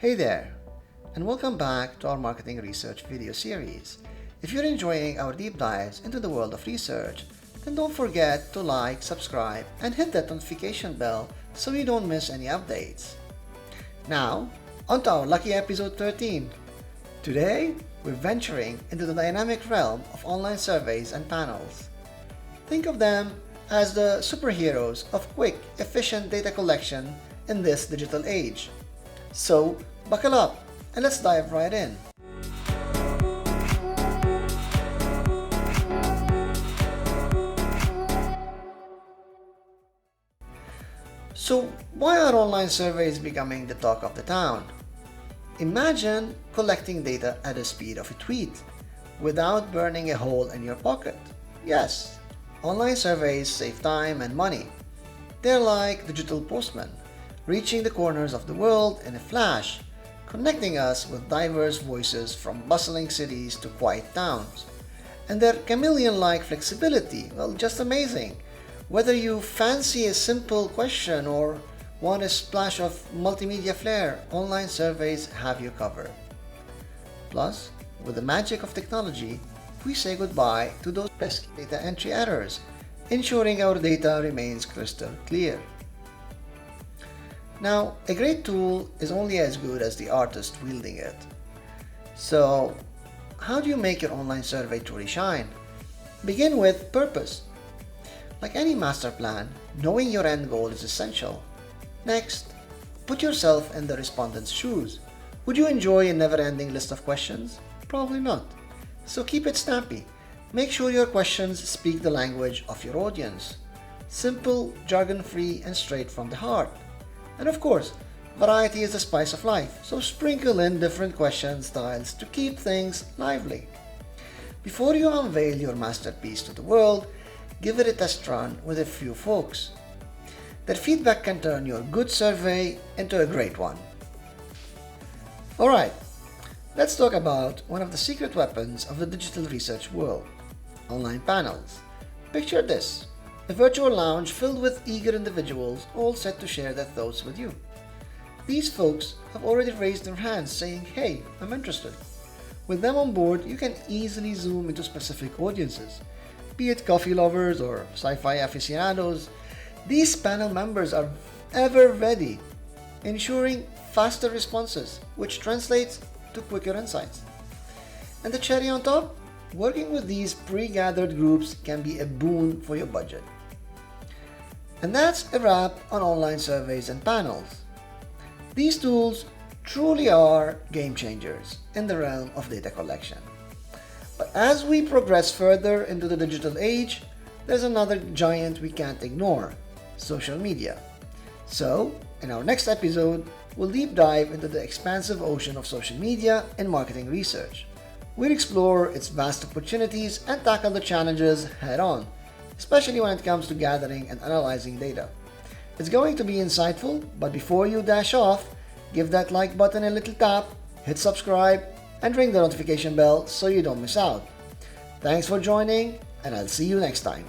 Hey there, and welcome back to our marketing research video series. If you're enjoying our deep dives into the world of research, then don't forget to like, subscribe, and hit that notification bell so you don't miss any updates. Now, on to our lucky episode 13. Today, we're venturing into the dynamic realm of online surveys and panels. Think of them as the superheroes of quick, efficient data collection in this digital age. So, buckle up and let's dive right in. So, why are online surveys becoming the talk of the town? Imagine collecting data at the speed of a tweet without burning a hole in your pocket. Yes, online surveys save time and money. They're like digital postmen, reaching the corners of the world in a flash, connecting us with diverse voices from bustling cities to quiet towns. And their chameleon-like flexibility, well, just amazing. Whether you fancy a simple question or want a splash of multimedia flair, online surveys have you covered. Plus, with the magic of technology, we say goodbye to those pesky data entry errors, ensuring our data remains crystal clear. Now, a great tool is only as good as the artist wielding it. So, how do you make your online survey truly shine? Begin with purpose. Like any master plan, knowing your end goal is essential. Next, put yourself in the respondent's shoes. Would you enjoy a never-ending list of questions? Probably not. So keep it snappy. Make sure your questions speak the language of your audience. Simple, jargon-free, and straight from the heart. And of course, variety is the spice of life, so sprinkle in different question styles to keep things lively. Before you unveil your masterpiece to the world, give it a test run with a few folks. Their feedback can turn your good survey into a great one. Alright, let's talk about one of the secret weapons of the digital research world, online panels. Picture this, a virtual lounge filled with eager individuals all set to share their thoughts with you. These folks have already raised their hands saying, "Hey, I'm interested." With them on board, you can easily zoom into specific audiences, be it coffee lovers or sci-fi aficionados. These panel members are ever ready, ensuring faster responses, which translates to quicker insights. And the cherry on top? Working with these pre-gathered groups can be a boon for your budget. And that's a wrap on online surveys and panels. These tools truly are game changers in the realm of data collection. But as we progress further into the digital age, there's another giant we can't ignore: social media. So, in our next episode, we'll deep dive into the expansive ocean of social media and marketing research. We'll explore its vast opportunities and tackle the challenges head-on, especially when it comes to gathering and analyzing data. It's going to be insightful, but before you dash off, give that like button a little tap, hit subscribe, and ring the notification bell so you don't miss out. Thanks for joining, and I'll see you next time.